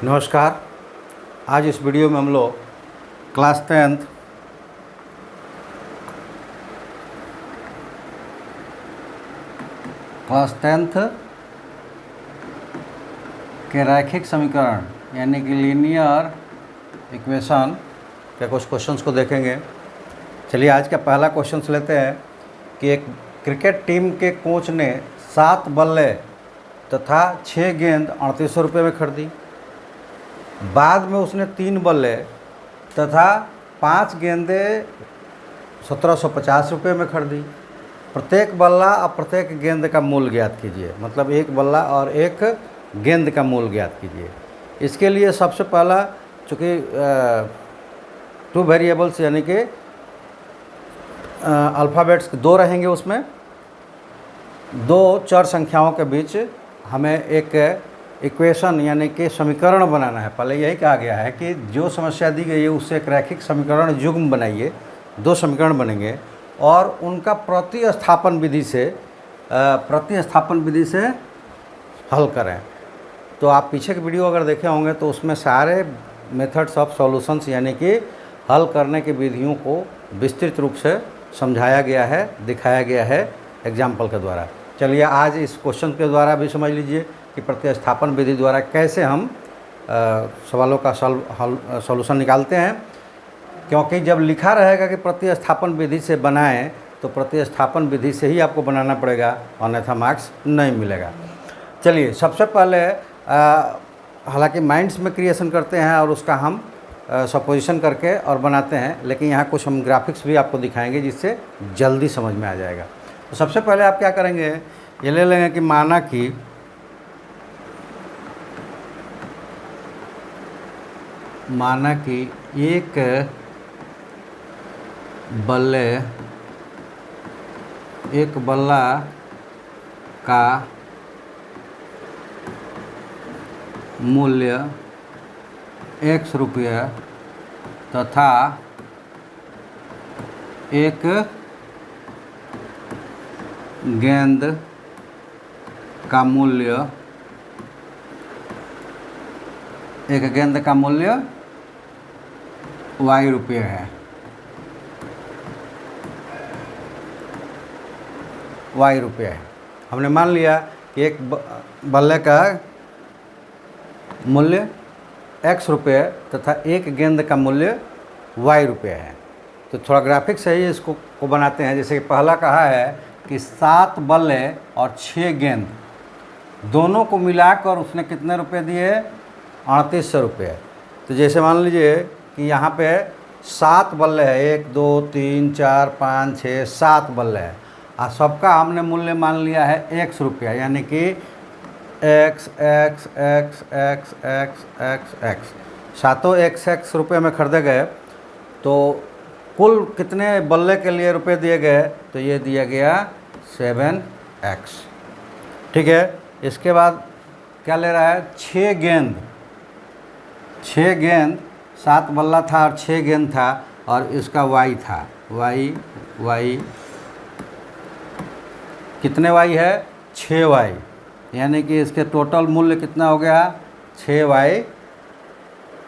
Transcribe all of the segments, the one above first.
नमस्कार। आज इस वीडियो में हम लोग क्लास टेंथ के रैखिक समीकरण यानी कि लीनियर इक्वेशन के कुछ क्वेश्चंस को देखेंगे। चलिए आज का पहला क्वेश्चन लेते हैं कि एक क्रिकेट टीम के कोच ने 7 बल्ले तथा 6 गेंद 3800 रुपये में खरीदी। बाद में उसने 3 बल्ले तथा 5 गेंदें 1750 रुपये में खरीदी। प्रत्येक बल्ला और प्रत्येक गेंद का मूल्य ज्ञात कीजिए। मतलब एक बल्ला और एक गेंद का मूल्य ज्ञात कीजिए। इसके लिए सबसे पहला चूँकि 2 वेरिएबल्स यानी कि अल्फ़ाबेट्स 2 रहेंगे, उसमें 2 चर संख्याओं के बीच हमें एक इक्वेशन यानी कि समीकरण बनाना है। पहले यही कहा गया है कि जो समस्या दी गई है उससे एक रैखिक समीकरण युग्म बनाइए। 2 समीकरण बनेंगे और उनका प्रतिस्थापन विधि से हल करें। तो आप पीछे की वीडियो अगर देखे होंगे तो उसमें सारे मेथड्स ऑफ सॉल्यूशंस यानी कि हल करने की विधियों को विस्तृत रूप से समझाया गया है, दिखाया गया है एग्जाम्पल के द्वारा। चलिए आज इस क्वेश्चन के द्वारा भी समझ लीजिए कि प्रतिस्थापन विधि द्वारा कैसे हम सवालों का सॉल्यूशन निकालते हैं। क्योंकि जब लिखा रहेगा कि प्रतिस्थापन विधि से बनाएं तो प्रतिस्थापन विधि से ही आपको बनाना पड़ेगा, अन्यथा मार्क्स नहीं मिलेगा। चलिए सबसे पहले हालांकि माइंड्स में क्रिएशन करते हैं और उसका हम सपोजिशन करके और बनाते हैं, लेकिन यहाँ कुछ हम ग्राफिक्स भी आपको दिखाएंगे जिससे जल्दी समझ में आ जाएगा। तो सबसे पहले आप क्या करेंगे, ये ले लेंगे कि माना कि एक बल्ला का मूल्य X रुपये तथा एक गेंद का मूल्य Y रुपये है। हमने मान लिया कि एक बल्ले का मूल्य X रुपये तथा एक गेंद का मूल्य Y रुपये है। तो थोड़ा ग्राफिक्स है इसको बनाते हैं। जैसे कि पहला कहा है कि 7 बल्ले और 6 गेंद दोनों को मिलाकर उसने कितने रुपए दिए, 3800 रुपये। तो जैसे मान लीजिए कि यहाँ पे 7 बल्ले है, 1 2 3 4 5 6 7 बल्ले है और सबका हमने मूल्य मान लिया है X रुपया, यानी कि X X X X X X X सातों XX रुपये में खरीदे गए। तो कुल कितने बल्ले के लिए रुपए दिए गए, तो ये दिया गया 7X। ठीक है। इसके बाद क्या ले रहा है, 6 गेंद 7 बल्ला था और 6 गेंद था और इसका Y था, Y कितने Y है, 6Y, यानी कि इसके टोटल मूल्य कितना हो गया, 6Y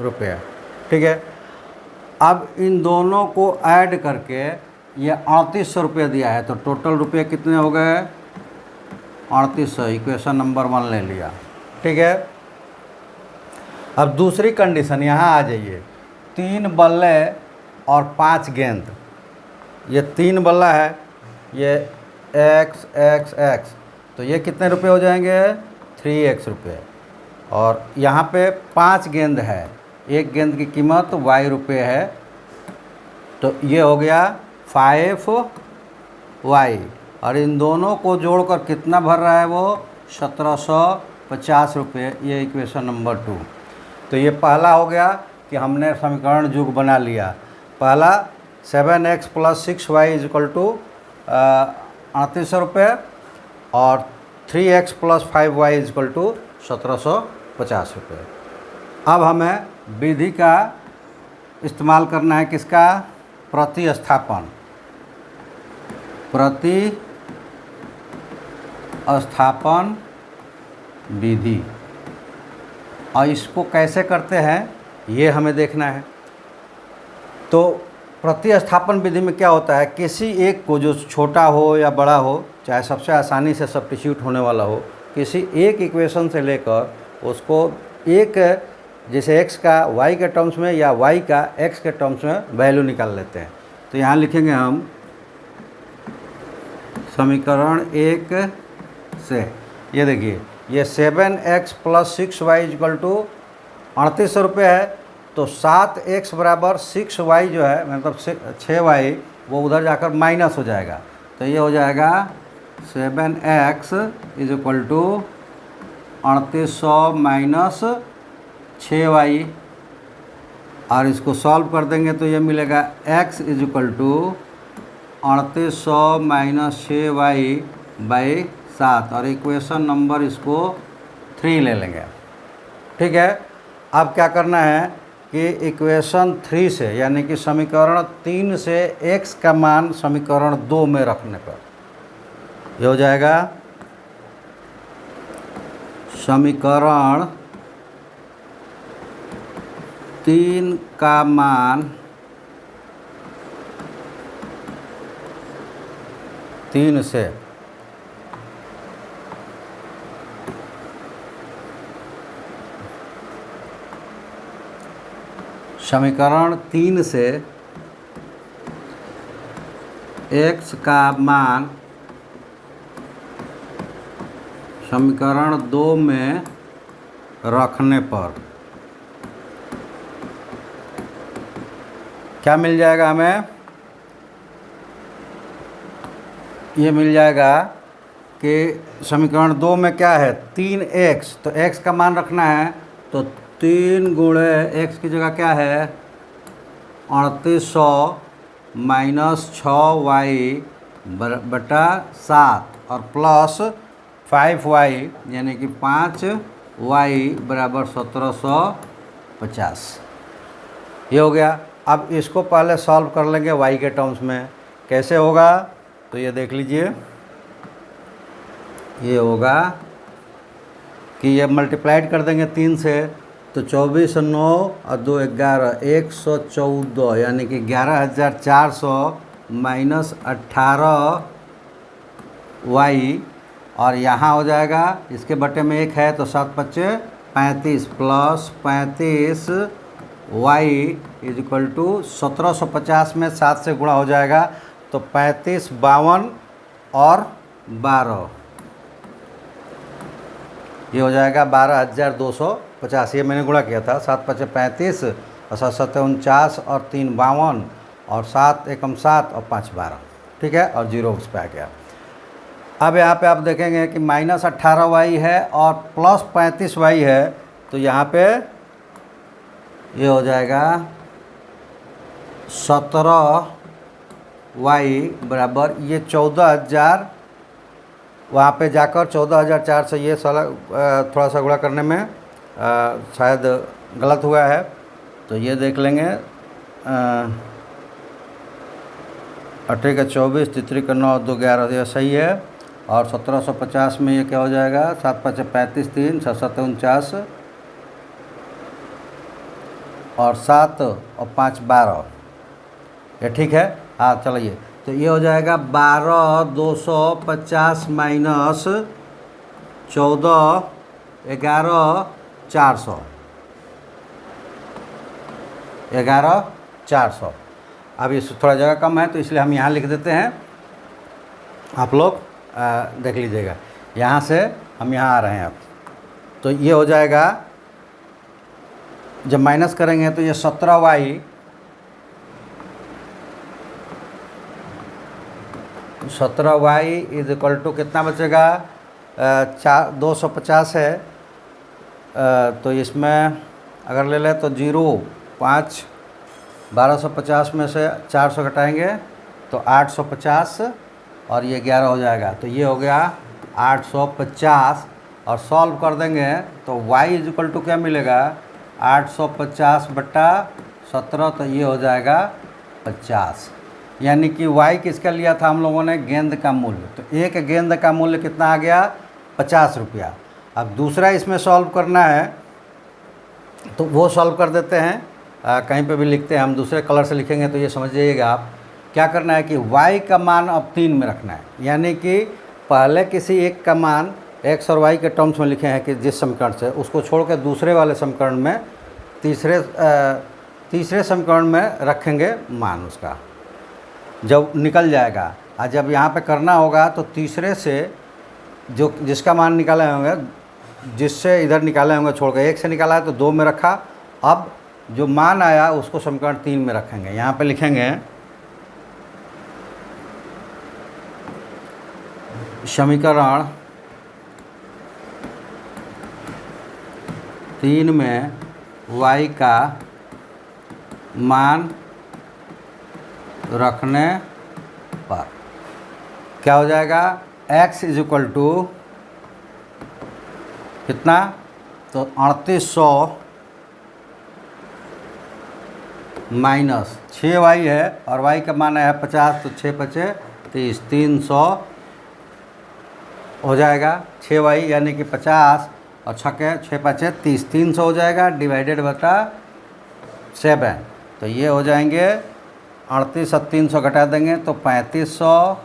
रुपये। ठीक है। अब इन दोनों को ऐड करके ये 3800 रुपये दिया है, तो टोटल रुपये कितने हो गए, 3800। इक्वेशन नंबर 1 ले लिया। ठीक है। अब दूसरी कंडीशन यहाँ आ जाइए, 3 बल्ले और 5 गेंद। ये 3 बल्ला है, ये X X X, तो ये कितने रुपए हो जाएंगे, 3X रुपये। और यहाँ पे 5 गेंद है, एक गेंद की कीमत Y रुपये है, तो ये हो गया 5Y। और इन दोनों को जोड़कर कितना भर रहा है वो, 1750 रुपये। ये इक्वेशन नंबर 2। तो ये पहला हो गया कि हमने समीकरण युग बना लिया। पहला 7X + 6Y = 3800 रुपये और 3X + 5Y = 1750 रुपये। अब हमें विधि का इस्तेमाल करना है, किसका, प्रतिस्थापन विधि। और इसको कैसे करते हैं ये हमें देखना है। तो प्रतिस्थापन विधि में क्या होता है, किसी एक को जो छोटा हो या बड़ा हो, चाहे सबसे आसानी से सब्स्टिट्यूट होने वाला हो, किसी एक इक्वेशन से लेकर उसको एक, जैसे x का y के टर्म्स में या y का x के टर्म्स में वैल्यू निकाल लेते हैं। तो यहाँ लिखेंगे हम समीकरण 1 से, ये देखिए ये 7x + 6y = 3800 रुपये है। तो 7x बराबर 6y जो है, मतलब 6y, वो उधर जाकर माइनस हो जाएगा। तो ये हो जाएगा 7x = 3800 माइनस 6y, और इसको सॉल्व कर देंगे तो ये मिलेगा x = 3800 माइनस 6y/7, और इक्वेशन नंबर इसको 3 ले लेंगे। ठीक है, अब क्या करना है कि इक्वेशन 3 से, यानी कि समीकरण 3 से x का मान समीकरण 2 में रखने पर ये हो जाएगा समीकरण 3 का मान 3 से समीकरण 3 से x का मान समीकरण 2 में रखने पर क्या मिल जाएगा हमें, ये मिल जाएगा कि समीकरण 2 में क्या है 3x, तो x का मान रखना है, तो 3 × x की जगह क्या है 3800 माइनस 6y/7 और प्लस 5y, यानी कि 5y = 1750। ये हो गया। अब इसको पहले सॉल्व कर लेंगे y के टर्म्स में। कैसे होगा तो ये देख लीजिए, ये होगा कि ये मल्टीप्लाइड कर देंगे 3 से, तो 24 9 और 2 11, 114, यानी कि 11400 माइनस 18y, और यहाँ हो जाएगा इसके बटे में 1 है तो 7 × 5 = 35 प्लस 35y = 1750 में 7 से गुणा हो जाएगा, तो 35 52 और 12, ये हो जाएगा 12250। ये मैंने गुणा किया था, 7 × 5 = 35 और 7 × 7 = 49 और 3 52 और 7 × 1 = 7 और 5 12। ठीक है, और 0 उस पर आ गया। अब यहाँ पे आप देखेंगे कि माइनस 18y है और प्लस 35y है, तो यहाँ पे ये हो जाएगा 17y बराबर ये 14000, वहाँ पे जाकर 14004 ये साला थोड़ा सा गुणा करने में शायद गलत हुआ है, तो ये देख लेंगे। 18 का 24, 3 का 9, 2 11, ये सही है। और 1750 में ये क्या हो जाएगा 7 × 5 = 35, 3 7 × 7 = 49 और 7 और 5 12, ये ठीक है। हाँ चलिए, तो ये हो जाएगा 12250 माइनस 14 11400, 11400। अब इस थोड़ा जगह कम है तो इसलिए हम यहाँ लिख देते हैं, आप लोग देख लीजिएगा। यहाँ से हम यहाँ आ रहे हैं अब, तो ये हो जाएगा, जब माइनस करेंगे तो ये 17y 17y कितना बचेगा 250 है, तो इसमें अगर ले लें तो 0 5 1250 में से 400 घटाएंगे तो 850 और ये 11 हो जाएगा, तो ये हो गया 850। और सॉल्व कर देंगे तो y क्या मिलेगा 850/17, तो ये हो जाएगा 50, यानी कि y किसका लिया था हम लोगों ने गेंद का मूल्य, तो एक गेंद का मूल्य कितना आ गया 50 रुपया। अब दूसरा इसमें सॉल्व करना है तो वो सॉल्व कर देते हैं। कहीं पे भी लिखते हैं, हम दूसरे कलर से लिखेंगे तो ये समझ जाइएगा आप। क्या करना है कि y का मान अब 3 में रखना है, यानी कि पहले किसी एक का मान x और y के टर्म्स में लिखे हैं कि जिस समीकरण से, उसको छोड़ कर दूसरे वाले समीकरण में तीसरे समीकरण में रखेंगे मान उसका, जब निकल जाएगा। और जब यहाँ पे करना होगा तो तीसरे से जो जिसका मान निकाले होंगे, जिससे इधर निकाले होंगे छोड़ कर, एक से निकाला है तो 2 में रखा, अब जो मान आया उसको समीकरण 3 में रखेंगे। यहाँ पे लिखेंगे समीकरण 3 में y का मान रखने पर क्या हो जाएगा, x इज इक्वल टू कितना, तो 3800 माइनस 6y है और y का मान है 50, तो 6 पचे 30, 300 हो जाएगा। 6y यानी कि 50 और 6 पचे 30, 300 हो जाएगा, डिवाइडेड बटा 7, तो ये हो जाएंगे 38 और 300 घटा देंगे तो 3500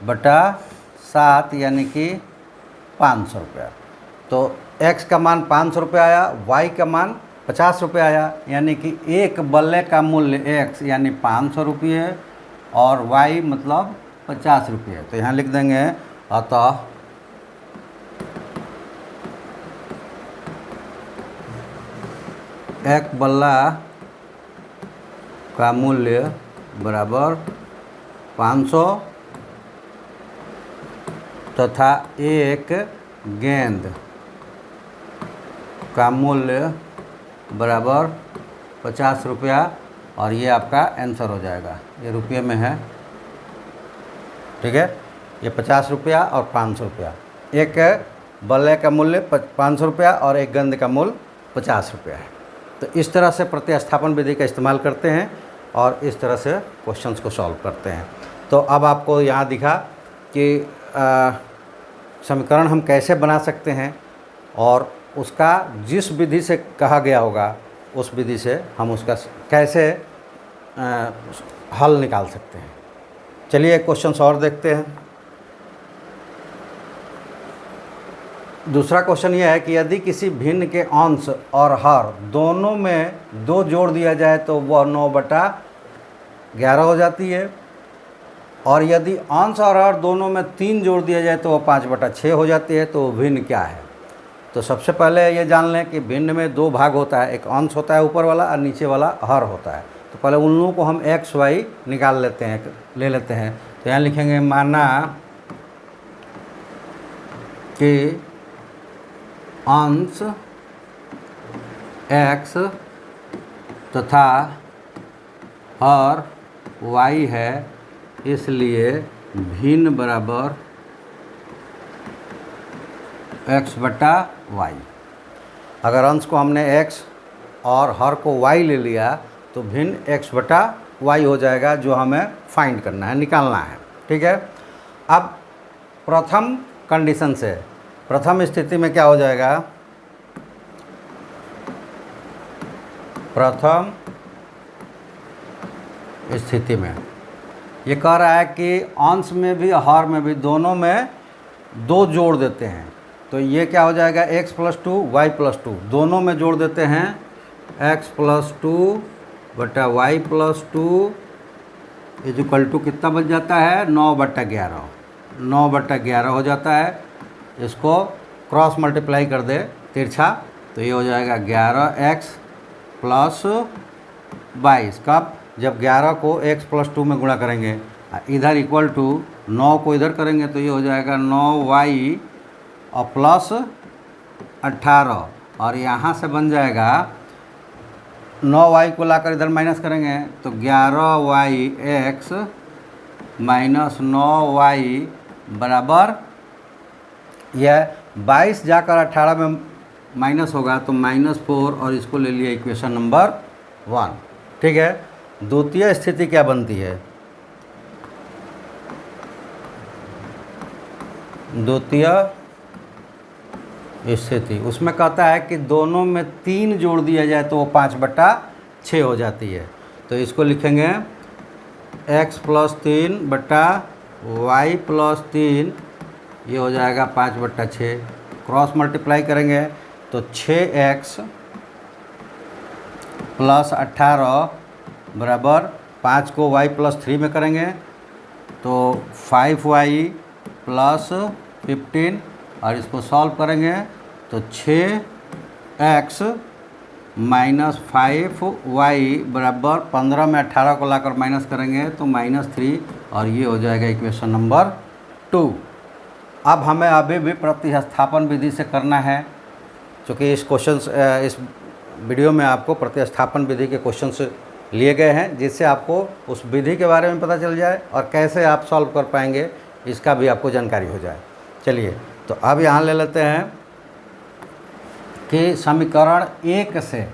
बटा 7 यानी कि 500 रुपया। तो x का मान 500 रुपये आया, y का मान 50 रुपये आया, यानी कि एक बल्ले का मूल्य x यानी 500 रुपये और y मतलब 50 रुपये। तो यहाँ लिख देंगे अतः एक बल्ला का मूल्य बराबर 500 तथा एक गेंद का मूल्य बराबर 50 रुपया, और ये आपका आंसर हो जाएगा। ये रुपये में है, ठीक है। ये 50 रुपया और 500 रुपया, एक बल्ले का मूल्य 500 रुपया और एक गेंद का मूल्य 50 रुपया है। तो इस तरह से प्रतिस्थापन विधि का इस्तेमाल करते हैं और इस तरह से क्वेश्चंस को सॉल्व करते हैं। तो अब आपको यहाँ दिखा कि समीकरण हम कैसे बना सकते हैं और उसका जिस विधि से कहा गया होगा उस विधि से हम उसका कैसे हल निकाल सकते हैं। चलिए एक क्वेश्चन और देखते हैं। दूसरा क्वेश्चन यह है कि यदि किसी भिन्न के अंश और हर दोनों में 2 जोड़ दिया जाए तो वह 9/11 हो जाती है, और यदि अंश और हर दोनों में 3 जोड़ दिया जाए तो वह 5/6 हो जाती है। तो भिन्न क्या है? तो सबसे पहले ये जान लें कि भिन्न में 2 भाग होता है, एक अंश होता है ऊपर वाला और नीचे वाला हर होता है। तो पहले उन लोगों को हम x y निकाल लेते हैं, ले लेते हैं। तो यहाँ लिखेंगे माना कि अंश x तथा हर y है, इसलिए भिन्न बराबर x/y। अगर अंश को हमने x और हर को y ले लिया तो भिन्न x/y हो जाएगा, जो हमें फाइंड करना है, निकालना है, ठीक है। अब प्रथम कंडीशन से, प्रथम स्थिति में क्या हो जाएगा, प्रथम स्थिति में ये कह रहा है कि अंश में भी हर में भी दोनों में 2 जोड़ देते हैं। तो ये क्या हो जाएगा, x + 2 y + 2, दोनों में जोड़ देते हैं x + 2 बटा y + 2 = कितना बच जाता है, 9/11, 9/11 हो जाता है। इसको क्रॉस मल्टीप्लाई कर दे तिरछा, तो ये हो जाएगा 11x + 22। कब? जब 11 को x + 2 में गुणा करेंगे, इधर = 9 को इधर करेंगे तो ये हो जाएगा 9y और प्लस 18, और यहाँ से बन जाएगा 9y को लाकर इधर माइनस करेंगे तो 11yx - 9y बराबर, यह 22 जाकर 18 में माइनस होगा तो -4, और इसको ले लिया इक्वेशन नंबर 1, ठीक है। द्वितीय स्थिति क्या बनती है, द्वितीय स्थिति उसमें कहता है कि दोनों में 3 जोड़ दिया जाए तो वो 5/6 हो जाती है। तो इसको लिखेंगे x + 3 बटा y + 3, ये हो जाएगा 5/6। क्रॉस मल्टीप्लाई करेंगे तो 6x + 18 बराबर 5 को y + 3 में करेंगे तो 5y + 15, और इसको सॉल्व करेंगे तो 6x - 5y बराबर 15 में 18 को लाकर माइनस करेंगे तो -3, और ये हो जाएगा इक्वेशन नंबर 2। अब हमें अभी भी प्रतिस्थापन विधि से करना है, क्योंकि इस वीडियो में आपको प्रतिस्थापन विधि के क्वेश्चंस लिए गए हैं, जिससे आपको उस विधि के बारे में पता चल जाए और कैसे आप सॉल्व कर पाएंगे इसका भी आपको जानकारी हो जाए। चलिए, तो अब यहाँ ले लेते हैं कि समीकरण 1 से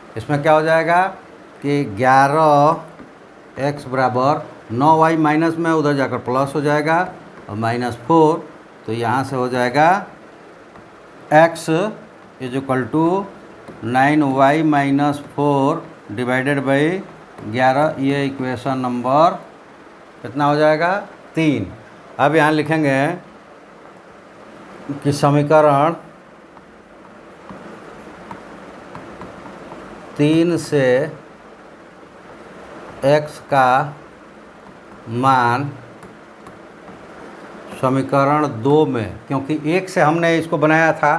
इसमें क्या हो जाएगा कि 11x बराबर 9y माइनस में उधर जाकर प्लस हो जाएगा और -4, तो यहाँ से हो जाएगा x = 9y - 4 डिवाइडेड बाई 11। ये इक्वेशन नंबर कितना हो जाएगा 3। अब यहाँ लिखेंगे कि समीकरण 3 से x का मान समीकरण 2 में, क्योंकि 1 से हमने इसको बनाया था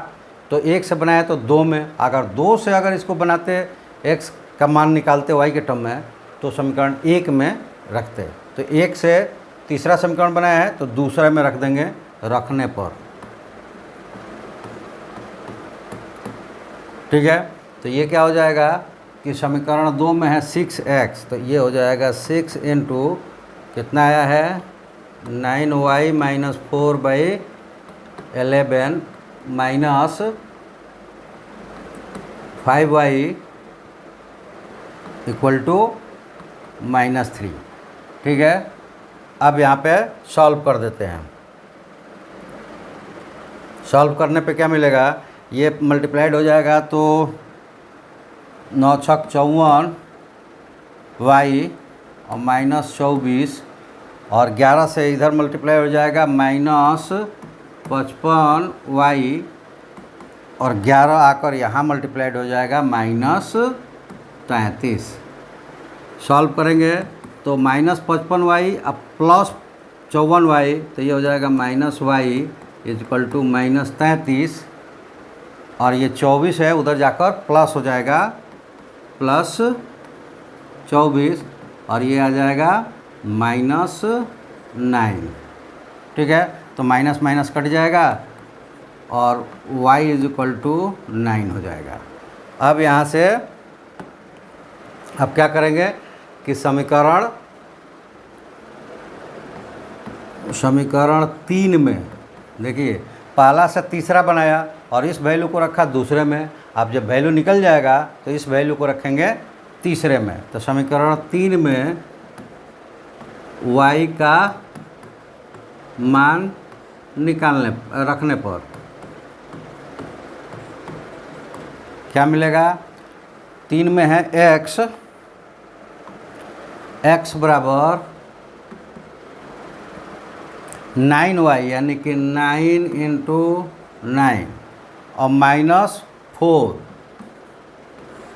तो 1 से बनाया तो 2 में, अगर 2 से अगर इसको बनाते x का मान निकालते y के टर्म में तो समीकरण 1 में रखते। तो 1 से तीसरा समीकरण बनाया है तो दूसरा में रख देंगे रखने पर। ठीक है, तो ये क्या हो जाएगा कि समीकरण 2 में है 6x, तो ये हो जाएगा 6 × कितना आया है 9y - 4/11 माइनस 5y = -3। ठीक है, अब यहाँ पे सॉल्व कर देते हैं। सॉल्व करने पे क्या मिलेगा, ये मल्टीप्लाइड हो जाएगा तो 9 × 6 = 54y और -24, और 11 से इधर मल्टीप्लाई हो जाएगा -55y, और 11 आकर यहाँ मल्टीप्लाइड हो जाएगा -33। सॉल्व करेंगे तो -55y अब +54y, तो ये हो जाएगा -y = -33, और ये 24 है उधर जाकर प्लस हो जाएगा +24, और ये आ जाएगा -9। ठीक है, तो माइनस माइनस कट जाएगा और y = 9 हो जाएगा। अब यहाँ से अब क्या करेंगे कि समीकरण 3 में देखिए पहला से तीसरा बनाया और इस वैल्यू को रखा दूसरे में। अब जब वैल्यू निकल जाएगा तो इस वैल्यू को रखेंगे तीसरे में। तो समीकरण 3 में y का मान रखने पर क्या मिलेगा, 3 में है x बराबर 9y यानी कि 9 × 9 और -4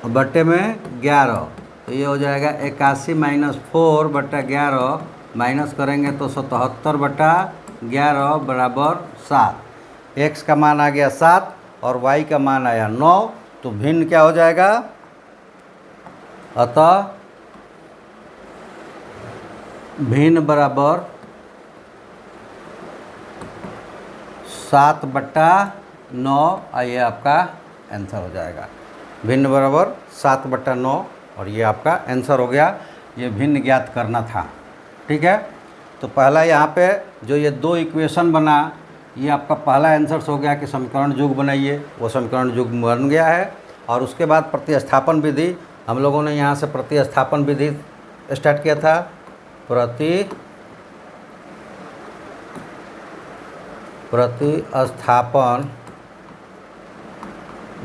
बटे में 11, तो ये हो जाएगा 81 - 4/11, माइनस करेंगे तो 77/11 बराबर 7। x का मान आ गया 7 और y का मान आया 9, तो भिन्न क्या हो जाएगा, अतः भिन्न बराबर 7/9, ये आपका आंसर हो जाएगा। भिन्न बराबर 7/9 और ये आपका आंसर हो गया। ये भिन्न ज्ञात करना था। ठीक है, तो पहला यहाँ पे जो ये 2 इक्वेशन बना, ये आपका पहला आंसर हो गया कि समीकरण युग बनाइए, वो समीकरण युग बन गया है। और उसके बाद प्रतिस्थापन विधि, हम लोगों ने यहाँ से प्रतिस्थापन विधि स्टार्ट किया था। प्रतिस्थापन प्रतिस्थापन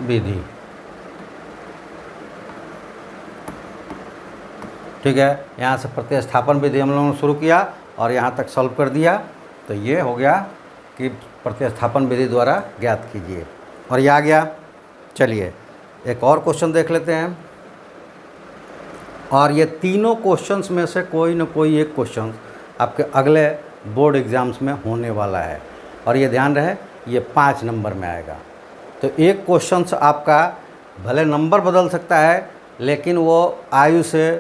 विधि। ठीक है, यहाँ से प्रतिस्थापन विधि हम लोगों ने शुरू किया और यहाँ तक सॉल्व कर दिया। तो ये हो गया कि प्रतिस्थापन विधि द्वारा ज्ञात कीजिए, और ये आ गया। चलिए एक और क्वेश्चन देख लेते हैं, और ये तीनों क्वेश्चंस में से कोई न कोई एक क्वेश्चन आपके अगले बोर्ड एग्ज़ाम्स में होने वाला है, और ये ध्यान रहे ये 5 नंबर में आएगा। तो एक क्वेश्चन आपका भले नंबर बदल सकता है, लेकिन वो आयु से,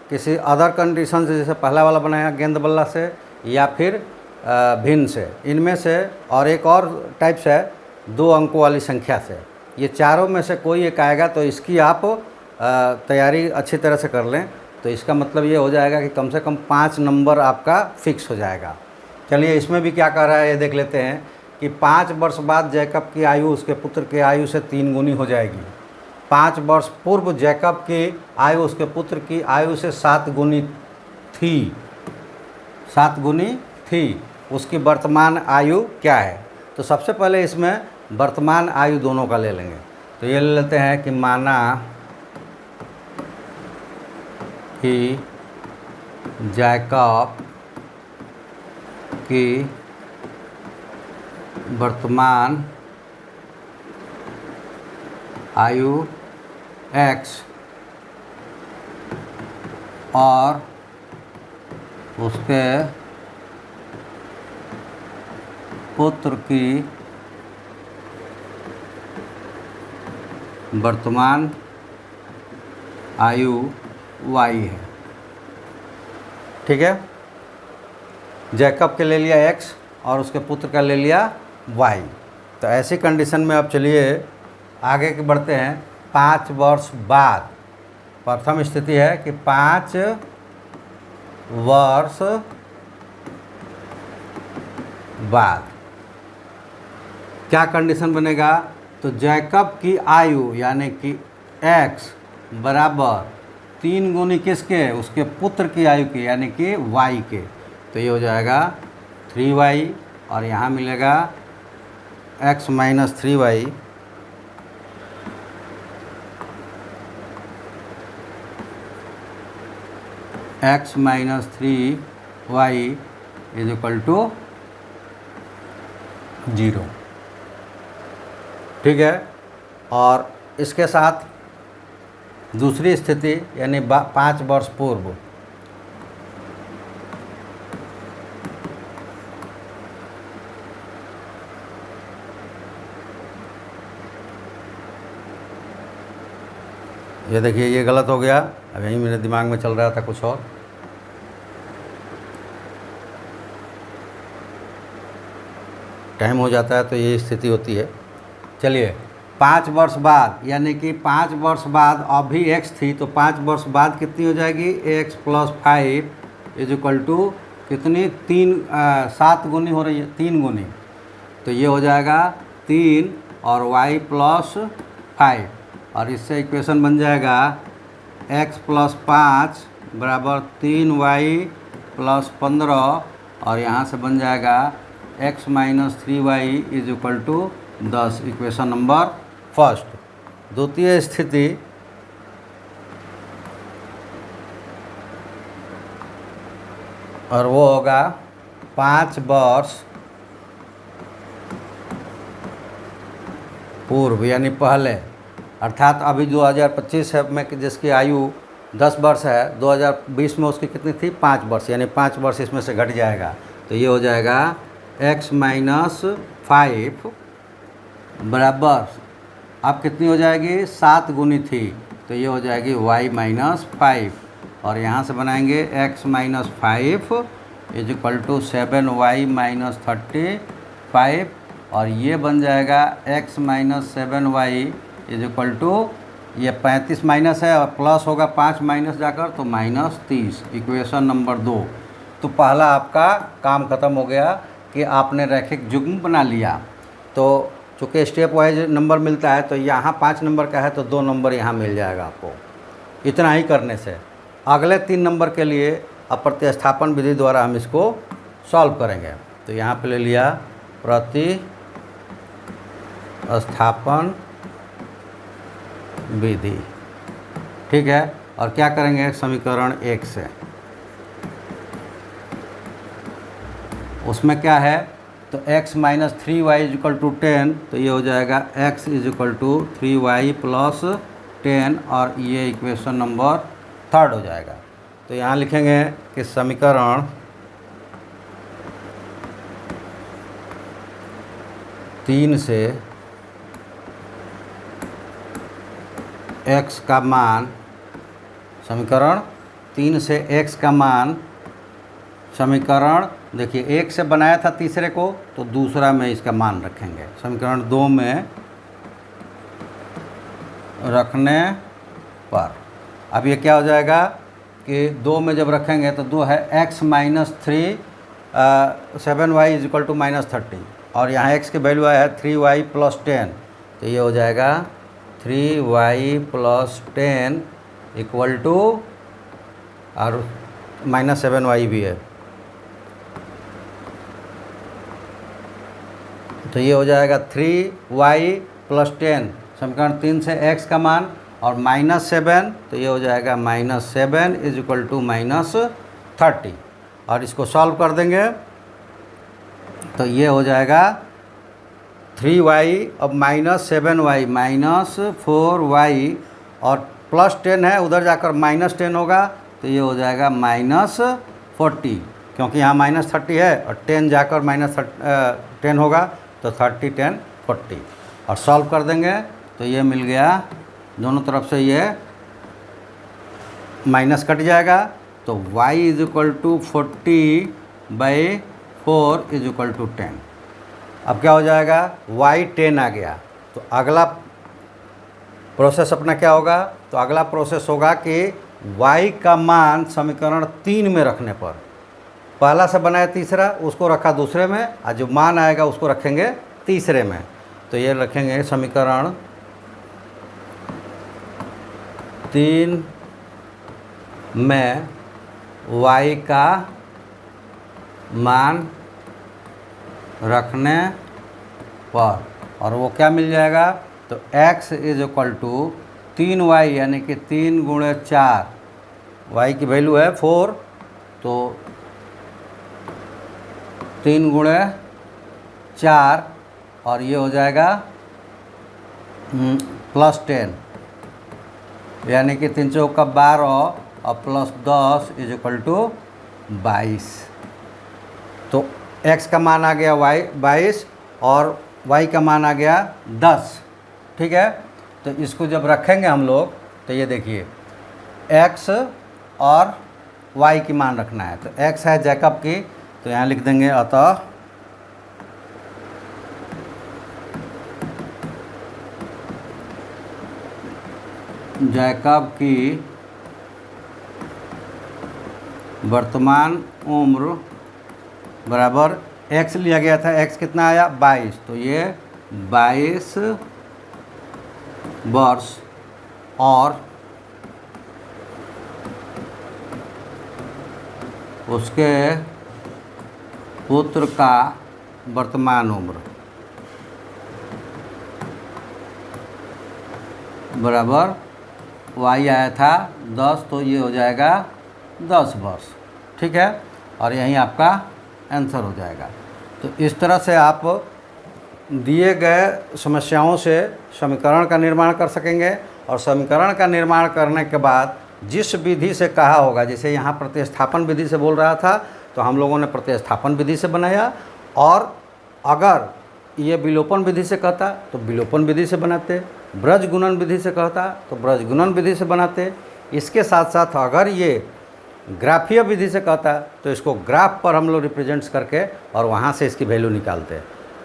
किसी अदर कंडीशन से, जैसे पहला वाला बनाया गेंद बल्ला से या फिर भिन्न से, इनमें से, और एक और टाइप से 2 अंकों वाली संख्या से, ये चारों में से कोई एक आएगा। तो इसकी आप तैयारी अच्छी तरह से कर लें, तो इसका मतलब ये हो जाएगा कि कम से कम 5 नंबर आपका फिक्स हो जाएगा। चलिए इसमें भी क्या कह रहा है ये देख लेते हैं कि 5 वर्ष बाद जैकब की आयु उसके पुत्र की आयु से 3 गुनी हो जाएगी। 5 वर्ष पूर्व जैकब की आयु उसके पुत्र की आयु से 7 गुनी थी, 7 गुनी थी। उसकी वर्तमान आयु क्या है? तो सबसे पहले इसमें वर्तमान आयु दोनों का ले लेंगे। तो ये ले लेते हैं कि माना कि जैकब की वर्तमान आयु x और उसके पुत्र की वर्तमान आयु y है। ठीक है, जैकब के ले लिया x और उसके पुत्र का ले लिया y। तो ऐसी कंडीशन में अब चलिए आगे के बढ़ते हैं। 5 वर्ष बाद, प्रथम स्थिति है कि 5 वर्ष बाद क्या कंडीशन बनेगा? तो जैकब की आयु यानी कि x बराबर 3 गुनी किसके? उसके पुत्र की आयु की, यानी कि y के। तो ये हो जाएगा 3y, और यहाँ मिलेगा x minus 3y, x minus 3y is equal to 0। ठीक है, और इसके साथ दूसरी स्थिति यानी 5 वर्ष पूर्व, ये देखिए ये गलत हो गया। अब यही मेरे दिमाग में चल रहा था कुछ और। टाइम हो जाता है तो ये स्थिति होती है। चलिए 5 वर्ष बाद, यानी कि 5 वर्ष बाद अभी x थी, तो 5 वर्ष बाद कितनी हो जाएगी? x plus 5 is equal to कितनी? 7 गुनी हो रही है, 3 गुनी। तो ये हो जाएगा 3 और y प्लस 5, और इससे इक्वेशन बन जाएगा x प्लस 5 बराबर 3y प्लस 15, और यहाँ से बन जाएगा x minus 3y is equal to 10। Equation number first. द्वितीय स्थिति, और वो होगा 5 वर्ष पूर्व, यानी पहले, अर्थात अभी 2025 है में जिसकी आयु 10 वर्ष है, 2020 में उसकी कितनी थी? 5 वर्ष, यानी 5 वर्ष इसमें से घट जाएगा। तो ये हो जाएगा x माइनस 5 बराबर, अब कितनी हो जाएगी? 7 गुनी थी, तो ये हो जाएगी y माइनस 5, और यहाँ से बनाएंगे x minus 5 is equal to 7y minus 35, और ये बन जाएगा x minus 7y is equal to, ये 35 माइनस है और प्लस होगा 5 माइनस जाकर, तो माइनस 30। Equation number 2। तो पहला आपका काम ख़त्म हो गया कि आपने रैखिक युग्म बना लिया। तो चूँकि स्टेप वाइज नंबर मिलता है, तो यहाँ 5 नंबर का है तो 2 नंबर यहाँ मिल जाएगा आपको। इतना ही करने से अगले 3 नंबर के लिए अब प्रतिस्थापन विधि द्वारा हम इसको सॉल्व करेंगे। तो यहाँ पे ले लिया प्रतिस्थापन विधि। ठीक है, और क्या करेंगे समीकरण 1 से, उसमें क्या है तो x minus 3y is equal to 10, तो ये हो जाएगा x is equal to 3y plus 10, और ये इक्वेशन नंबर 3 हो जाएगा। तो यहाँ लिखेंगे कि समीकरण 3 से x का मान, समीकरण 3 से x का मान, समीकरण देखिए 1 से बनाया था तीसरे को, तो दूसरा में इसका मान रखेंगे। समीकरण 2 में रखने पर अब ये क्या हो जाएगा कि 2 में जब रखेंगे तो 2 है x minus 7y is equal to minus 30, और यहाँ x की वैल्यू है 3y प्लस 10, तो ये हो जाएगा 3y प्लस 10 इक्वल टू, और माइनस 7y भी है, तो ये हो जाएगा 3y प्लस 10, समीकरण 3 से x का मान, और माइनस 7, तो ये हो जाएगा minus 7 is equal to minus 30, और इसको सॉल्व कर देंगे तो ये हो जाएगा 3y, अब माइनस 7y माइनस 4y, और प्लस 10 है, उधर जाकर माइनस 10 होगा, तो ये हो जाएगा माइनस 40, क्योंकि यहाँ माइनस 30 है और 10 जाकर माइनस 10 होगा, तो 30 10 40, और सॉल्व कर देंगे तो ये मिल गया, दोनों तरफ से ये माइनस कट जाएगा, तो y is equal to 40/4 is equal to 10। अब क्या हो जाएगा, y 10 आ गया, तो अगला प्रोसेस अपना क्या होगा, तो अगला प्रोसेस होगा कि y का मान समीकरण 3 में रखने पर, पहला से बनाया तीसरा, उसको रखा दूसरे में, और जो मान आएगा उसको रखेंगे तीसरे में, तो ये रखेंगे समीकरण 3 में y का मान रखने पर, और वो क्या मिल जाएगा, तो x is equal to 3y, यानी कि 3 गुणे 4, y की वैल्यू है 4, तो 3 गुणे 4, और ये हो जाएगा प्लस 10, यानी कि 3 चौका 12 और प्लस 10 इज इक्वल टू 22। तो x का मान आ गया y 22 और y का मान आ गया 10। ठीक है, तो इसको जब रखेंगे हम लोग, तो ये देखिए x और y की मान रखना है, तो x है जैकब की, तो यहाँ लिख देंगे अतः जैकब की वर्तमान उम्र बराबर x लिया गया था, x कितना आया 22, तो ये 22 वर्ष, और उसके पुत्र का वर्तमान उम्र बराबर y आया था 10, तो ये हो जाएगा 10 वर्ष। ठीक है, और यही आपका आंसर हो जाएगा। तो इस तरह से आप दिए गए समस्याओं से समीकरण का निर्माण कर सकेंगे, और समीकरण का निर्माण करने के बाद जिस विधि से कहा होगा, जैसे यहाँ प्रतिस्थापन विधि से बोल रहा था, तो हम लोगों ने प्रतिस्थापन विधि से बनाया, और अगर ये विलोपन विधि से कहता तो विलोपन विधि से बनाते, ब्रज गुणन विधि से कहता तो ब्रज गुणन विधि से बनाते। इसके साथ साथ अगर ये ग्राफीय विधि से कहता तो इसको ग्राफ पर हम लोग रिप्रेजेंट्स करके और वहाँ से इसकी वैल्यू निकालते।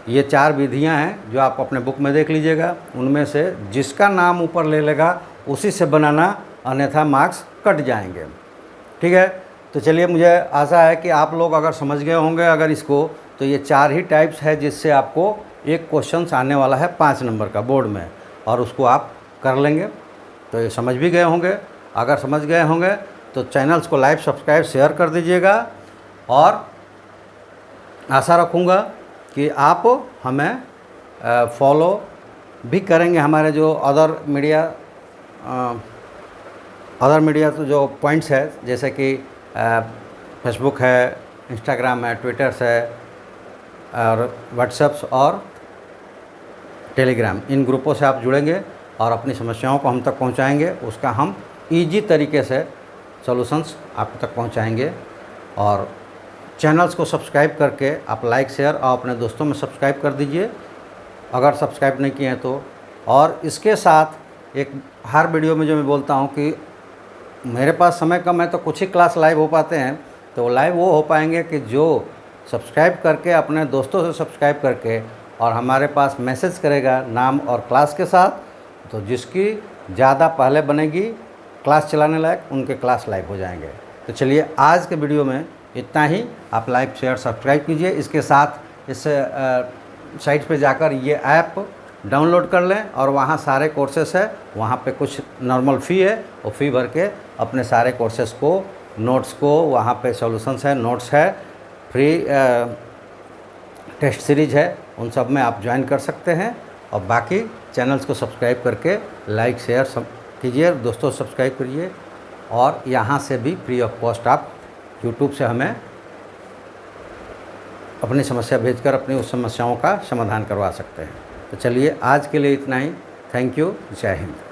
ये 4 विधियाँ हैं जो आप अपने बुक में देख लीजिएगा, उनमें से जिसका नाम ऊपर ले लेगा उसी से बनाना, अन्यथा मार्क्स कट जाएंगे। ठीक है, तो चलिए, मुझे आशा है कि आप लोग अगर समझ गए होंगे अगर इसको, तो ये 4 ही टाइप्स है जिससे आपको एक क्वेश्चन आने वाला है 5 नंबर का बोर्ड में, और उसको आप कर लेंगे। तो ये समझ भी गए होंगे। अगर समझ गए होंगे तो चैनल्स को लाइक, सब्सक्राइब, शेयर कर दीजिएगा, और आशा रखूँगा कि आप हमें फॉलो भी करेंगे, हमारे जो अदर मीडिया तो जो पॉइंट्स है, जैसे कि फेसबुक है, इंस्टाग्राम है, ट्विटर्स है और व्हाट्सएप्स और टेलीग्राम, इन ग्रुपों से आप जुड़ेंगे और अपनी समस्याओं को हम तक पहुंचाएंगे। उसका हम ईजी तरीके से सॉल्यूशंस आप तक पहुंचाएंगे। और चैनल्स को सब्सक्राइब करके आप लाइक शेयर और अपने दोस्तों में सब्सक्राइब कर दीजिए अगर सब्सक्राइब नहीं किए हैं तो। और इसके साथ एक हर वीडियो में जो मैं बोलता हूं कि मेरे पास समय कम है तो कुछ ही क्लास लाइव हो पाते हैं, तो लाइव वो हो पाएंगे कि जो सब्सक्राइब करके अपने दोस्तों से सब्सक्राइब करके और हमारे पास मैसेज करेगा नाम और क्लास के साथ, तो जिसकी ज़्यादा पहले बनेगी क्लास चलाने लायक, उनके क्लास लाइव हो जाएंगे। तो चलिए आज के वीडियो में इतना ही। आप लाइक शेयर सब्सक्राइब कीजिए। इसके साथ इस साइट पे जाकर ये ऐप डाउनलोड कर लें और वहाँ सारे कोर्सेस है, वहाँ पे कुछ नॉर्मल फ़ी है, वो फ़ी भर के अपने सारे कोर्सेस को, नोट्स को, वहाँ पे सॉल्यूशंस है, नोट्स है, फ्री टेस्ट सीरीज है, उन सब में आप ज्वाइन कर सकते हैं। और बाकी चैनल्स को सब्सक्राइब करके लाइक शेयर सब कीजिए, दोस्तों सब्सक्राइब करिए। और यहाँ से भी फ्री ऑफ कॉस्ट आप यूट्यूब से हमें अपनी समस्या भेजकर अपनी उस समस्याओं का समाधान करवा सकते हैं। तो चलिए आज के लिए इतना ही। Thank you. जय हिंद।